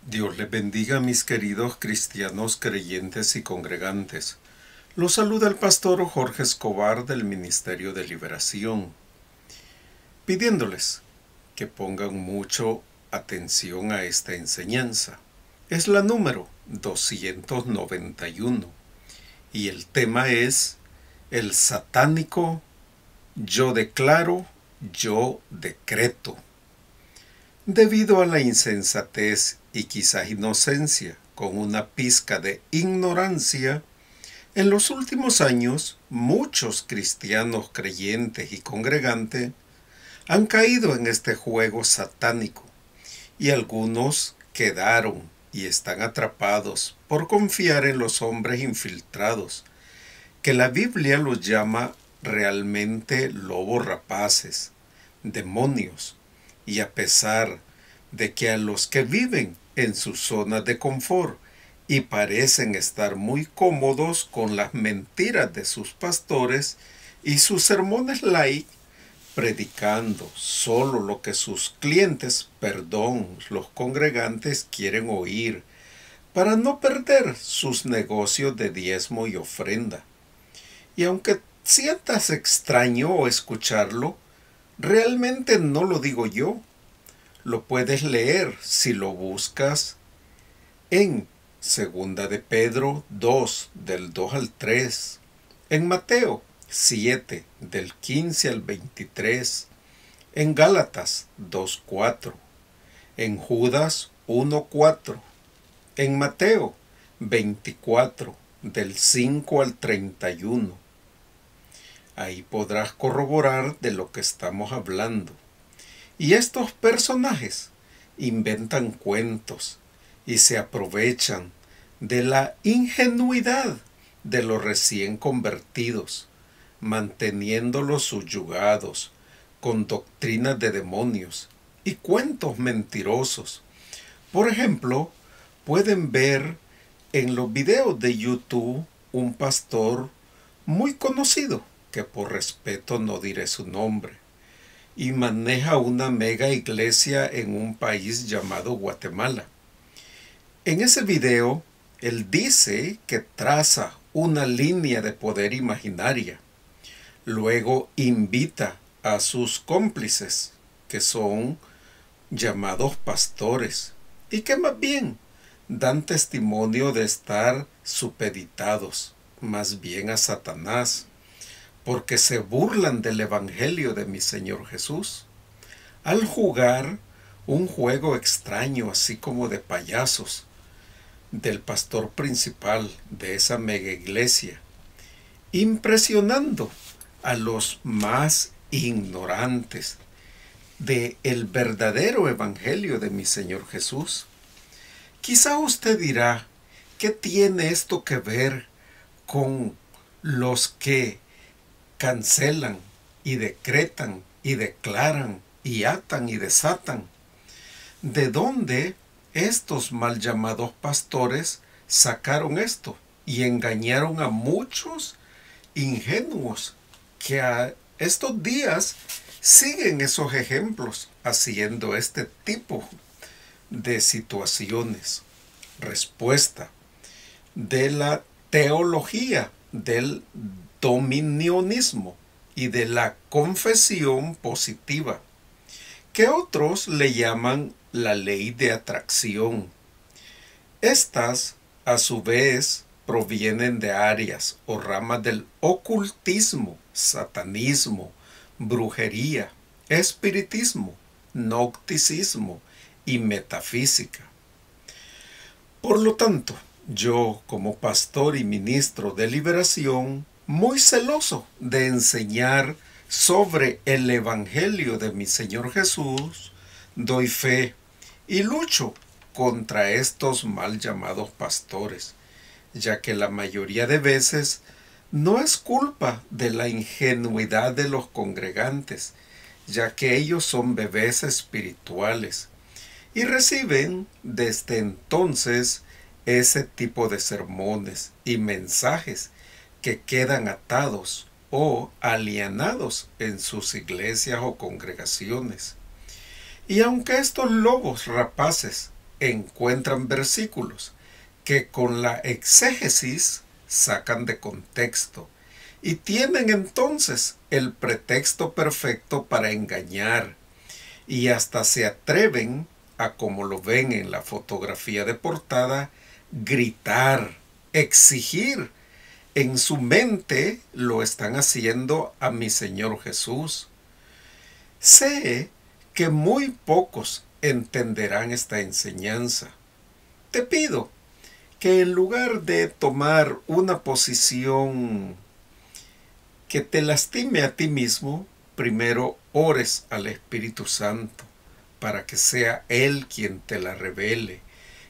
Dios les bendiga, mis queridos cristianos creyentes y congregantes. Los saluda el pastor Jorge Escobar del Ministerio de Liberación, pidiéndoles que pongan mucho atención a esta enseñanza. Es la número 291 y el tema es el satánico yo declaro, yo decreto. Debido a la insensatez y quizás inocencia, con una pizca de ignorancia, en los últimos años muchos cristianos creyentes y congregantes han caído en este juego satánico y algunos quedaron y están atrapados por confiar en los hombres infiltrados, que la Biblia los llama realmente lobos rapaces, demonios, y a pesar de que a los que viven en sus zonas de confort y parecen estar muy cómodos con las mentiras de sus pastores y sus sermones light, predicando solo lo que sus clientes, los congregantes quieren oír, para no perder sus negocios de diezmo y ofrenda. Y aunque sientas extraño escucharlo, realmente no lo digo yo. Lo puedes leer si lo buscas en 2 de Pedro 2, del 2 al 3, en Mateo 7, del 15 al 23, en Gálatas 2, 4, en Judas 1, 4, en Mateo 24, del 5 al 31. Ahí podrás corroborar de lo que estamos hablando. Y estos personajes inventan cuentos y se aprovechan de la ingenuidad de los recién convertidos, manteniéndolos subyugados con doctrinas de demonios y cuentos mentirosos. Por ejemplo, pueden ver en los videos de YouTube un pastor muy conocido, que por respeto no diré su nombre, y maneja una mega iglesia en un país llamado Guatemala. En ese video, él dice que traza una línea de poder imaginaria. Luego invita a sus cómplices, que son llamados pastores, y que más bien dan testimonio de estar supeditados más bien a Satanás, porque se burlan del Evangelio de mi Señor Jesús, al jugar un juego extraño, así como de payasos, del pastor principal de esa mega iglesia, impresionando a los más ignorantes de el verdadero Evangelio de mi Señor Jesús. Quizá usted dirá, ¿qué tiene esto que ver con los que cancelan y decretan y declaran y atan y desatan? ¿De dónde estos mal llamados pastores sacaron esto y engañaron a muchos ingenuos que a estos días siguen esos ejemplos haciendo este tipo de situaciones? Respuesta de la teología del dominionismo y de la confesión positiva, que otros le llaman la ley de atracción. Estas, a su vez, provienen de áreas o ramas del ocultismo, satanismo, brujería, espiritismo, gnosticismo y metafísica. Por lo tanto, yo, como pastor y ministro de liberación, muy celoso de enseñar sobre el Evangelio de mi Señor Jesús, doy fe y lucho contra estos mal llamados pastores, ya que la mayoría de veces no es culpa de la ingenuidad de los congregantes, ya que ellos son bebés espirituales y reciben desde entonces ese tipo de sermones y mensajes que quedan atados o alienados en sus iglesias o congregaciones. Y aunque estos lobos rapaces encuentran versículos que con la exégesis sacan de contexto y tienen entonces el pretexto perfecto para engañar y hasta se atreven a, como lo ven en la fotografía de portada, gritar, exigir. En su mente lo están haciendo a mi Señor Jesús. Sé que muy pocos entenderán esta enseñanza. Te pido que en lugar de tomar una posición que te lastime a ti mismo, primero ores al Espíritu Santo para que sea Él quien te la revele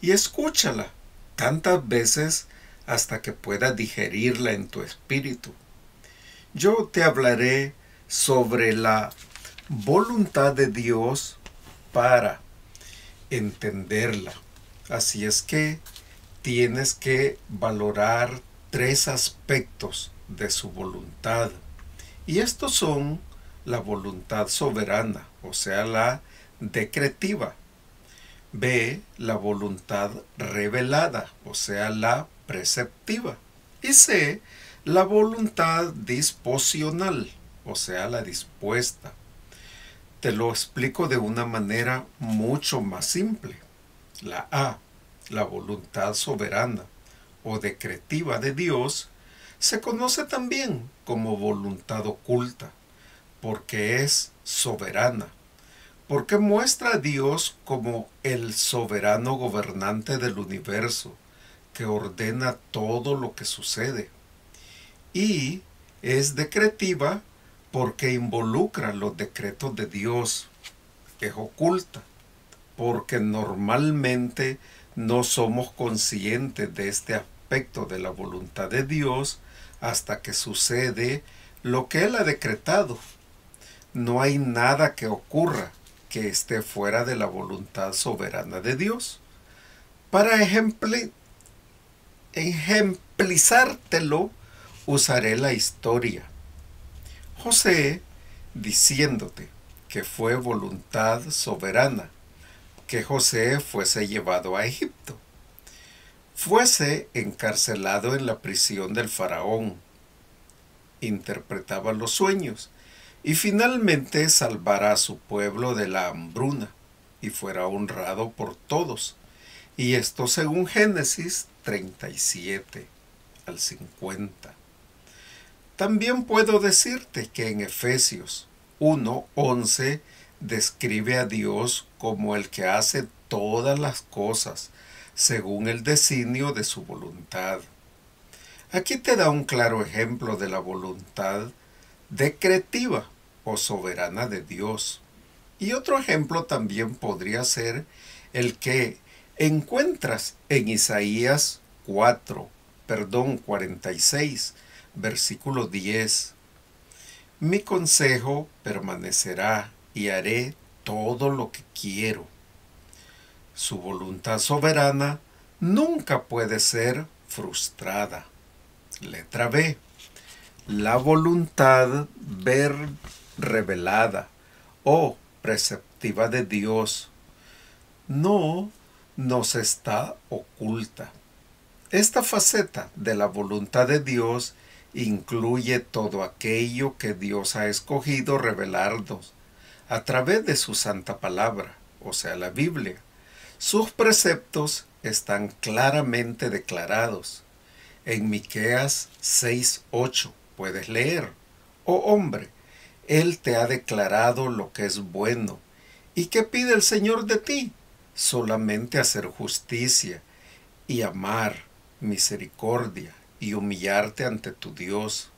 y escúchala tantas veces hasta que puedas digerirla en tu espíritu. Yo te hablaré sobre la voluntad de Dios para entenderla. Así es que tienes que valorar 3 aspectos de su voluntad. Y estos son la voluntad soberana, o sea, la decretiva. B, la voluntad revelada, o sea, la preceptiva. Y C, la voluntad disposicional, o sea, la dispuesta. Te lo explico de una manera mucho más simple. La A, la voluntad soberana o decretiva de Dios, se conoce también como voluntad oculta, porque es soberana, porque muestra a Dios como el soberano gobernante del universo, que ordena todo lo que sucede. Y es decretiva porque involucra los decretos de Dios. Es oculta porque normalmente no somos conscientes de este aspecto de la voluntad de Dios hasta que sucede lo que Él ha decretado. No hay nada que ocurra que esté fuera de la voluntad soberana de Dios. Para ejemplizártelo, usaré la historia. José, diciéndote que fue voluntad soberana que José fuese llevado a Egipto, fuese encarcelado en la prisión del faraón, interpretaba los sueños y finalmente salvara a su pueblo de la hambruna y fuera honrado por todos. Y esto según Génesis 37 al 50. También puedo decirte que en Efesios 1:11 describe a Dios como el que hace todas las cosas según el designio de su voluntad. Aquí te da un claro ejemplo de la voluntad decretiva o soberana de Dios. Y otro ejemplo también podría ser el que encuentras en Isaías 46, versículo 10. Mi consejo permanecerá y haré todo lo que quiero. Su voluntad soberana nunca puede ser frustrada. Letra B. La voluntad revelada o preceptiva de Dios no nos está oculta. Esta faceta de la voluntad de Dios incluye todo aquello que Dios ha escogido revelarnos a través de su santa palabra, o sea, la Biblia. Sus preceptos están claramente declarados. En Miqueas 6:8 puedes leer: Oh hombre, Él te ha declarado lo que es bueno. ¿Y qué pide el Señor de ti? Solamente hacer justicia y amar, misericordia y humillarte ante tu Dios.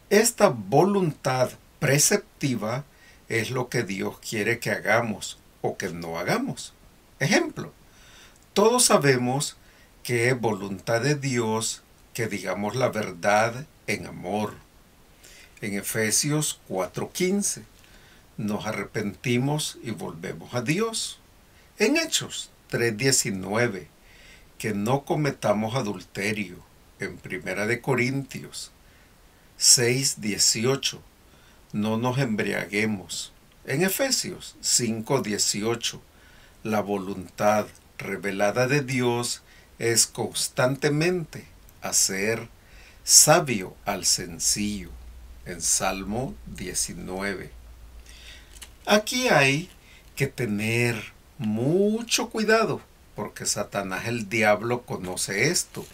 Esta voluntad preceptiva es lo que Dios quiere que hagamos o que no hagamos. Ejemplo, todos sabemos que es voluntad de Dios que digamos la verdad en amor. En Efesios 4:15, nos arrepentimos y volvemos a Dios. En Hechos 3:19, que no cometamos adulterio. En 1 Corintios 6:18, no nos embriaguemos. En Efesios 5:18, la voluntad revelada de Dios es constantemente hacer sabio al sencillo, en Salmo 19. Aquí hay que tener mucho cuidado, porque Satanás, el diablo, conoce esto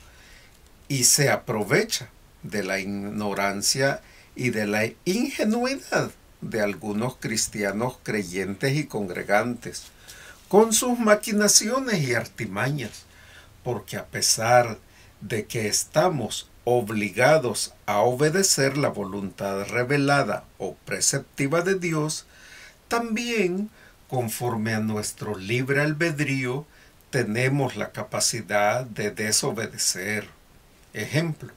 y se aprovecha de la ignorancia y de la ingenuidad de algunos cristianos creyentes y congregantes, con sus maquinaciones y artimañas, porque a pesar de que estamos obligados a obedecer la voluntad revelada o preceptiva de Dios, también, conforme a nuestro libre albedrío, tenemos la capacidad de desobedecer. Ejemplo,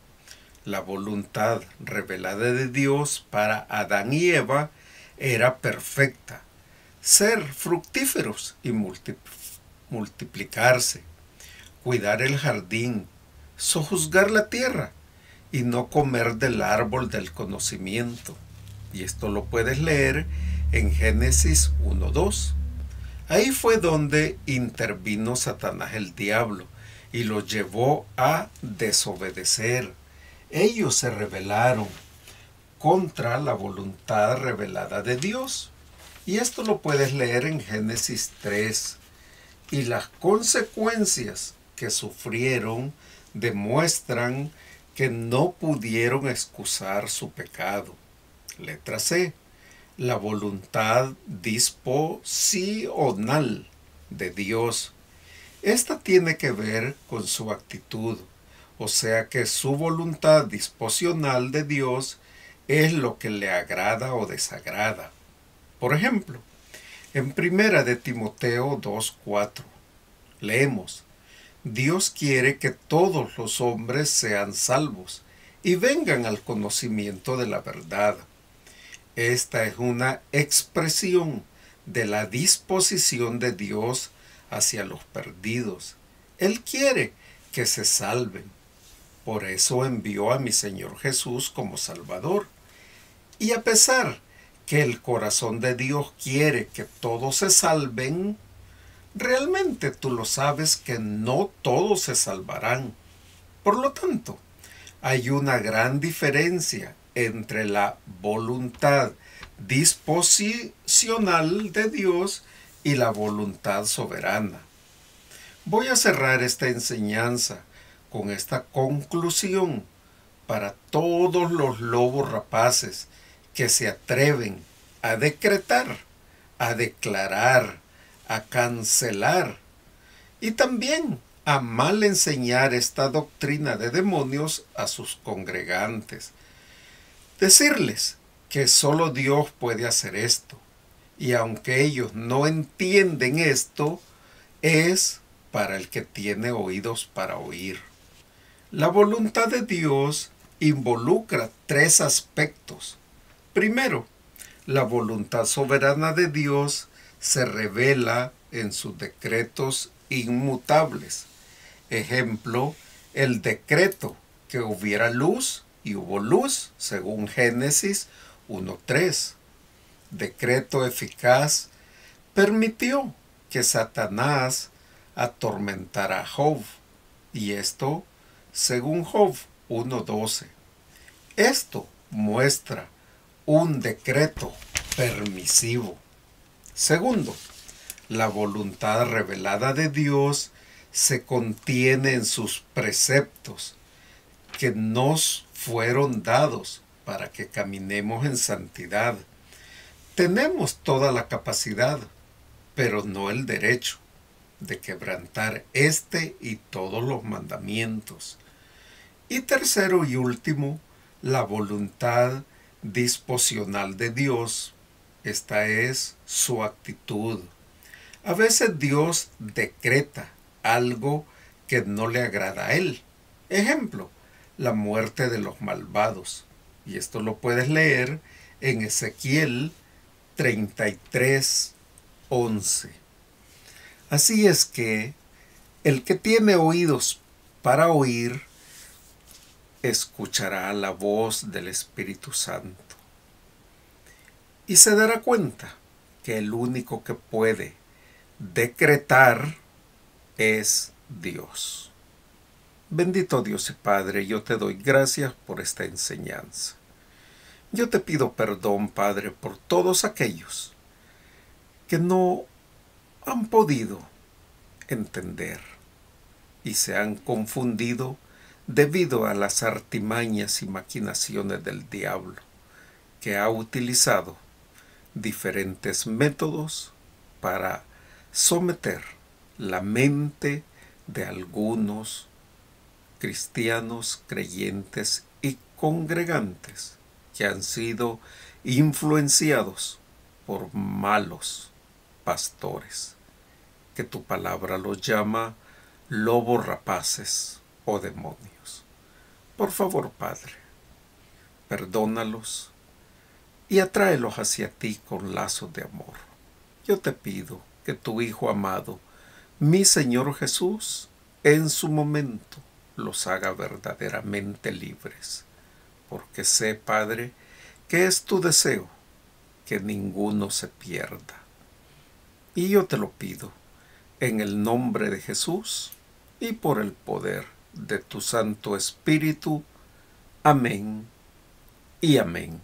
la voluntad revelada de Dios para Adán y Eva era perfecta: ser fructíferos y multiplicarse, cuidar el jardín, sojuzgar la tierra y no comer del árbol del conocimiento. Y esto lo puedes leer en Génesis 1:2. Ahí fue donde intervino Satanás, el diablo, y los llevó a desobedecer. Ellos se rebelaron contra la voluntad revelada de Dios. Y esto lo puedes leer en Génesis 3. Y las consecuencias que sufrieron demuestran que no pudieron excusar su pecado. Letra C. La voluntad disposicional de Dios. Esta tiene que ver con su actitud, o sea que su voluntad disposicional de Dios es lo que le agrada o desagrada. Por ejemplo, en 1 de Timoteo 2:4 leemos: Dios quiere que todos los hombres sean salvos y vengan al conocimiento de la verdad. Esta es una expresión de la disposición de Dios hacia los perdidos. Él quiere que se salven. Por eso envió a mi Señor Jesús como Salvador. Y a pesar que el corazón de Dios quiere que todos se salven, realmente tú lo sabes que no todos se salvarán. Por lo tanto, hay una gran diferencia entre la voluntad disposicional de Dios y la voluntad soberana. Voy a cerrar esta enseñanza con esta conclusión para todos los lobos rapaces que se atreven a decretar, a declarar, a cancelar y también a mal enseñar esta doctrina de demonios a sus congregantes. Decirles que solo Dios puede hacer esto, y aunque ellos no entienden esto, es para el que tiene oídos para oír. La voluntad de Dios involucra 3 aspectos. Primero, la voluntad soberana de Dios se revela en sus decretos inmutables. Ejemplo, el decreto que hubiera luz y hubo luz, según Génesis 1:3. Decreto eficaz permitió que Satanás atormentara a Job, y esto según Job 1:12. Esto muestra un decreto permisivo. Segundo, la voluntad revelada de Dios se contiene en sus preceptos, que nos fueron dados para que caminemos en santidad. Tenemos toda la capacidad, pero no el derecho, de quebrantar este y todos los mandamientos. Y tercero y último, la voluntad disposicional de Dios. Esta es su actitud. A veces Dios decreta algo que no le agrada a Él. Ejemplo, la muerte de los malvados. Y esto lo puedes leer en Ezequiel 33:11. Así es que el que tiene oídos para oír, escuchará la voz del Espíritu Santo. Y se dará cuenta que el único que puede Decretar es Dios. Bendito Dios y Padre, yo te doy gracias por esta enseñanza. Yo te pido perdón, Padre, por todos aquellos que no han podido entender y se han confundido debido a las artimañas y maquinaciones del diablo, que ha utilizado diferentes métodos para someter la mente de algunos cristianos creyentes y congregantes que han sido influenciados por malos pastores, que tu palabra los llama lobos rapaces o demonios. Por favor, Padre, perdónalos y atráelos hacia ti con lazos de amor. Yo te pido que tu Hijo amado, mi Señor Jesús, en su momento los haga verdaderamente libres, porque sé, Padre, que es tu deseo que ninguno se pierda. Y yo te lo pido en el nombre de Jesús y por el poder de tu Santo Espíritu. Amén y amén.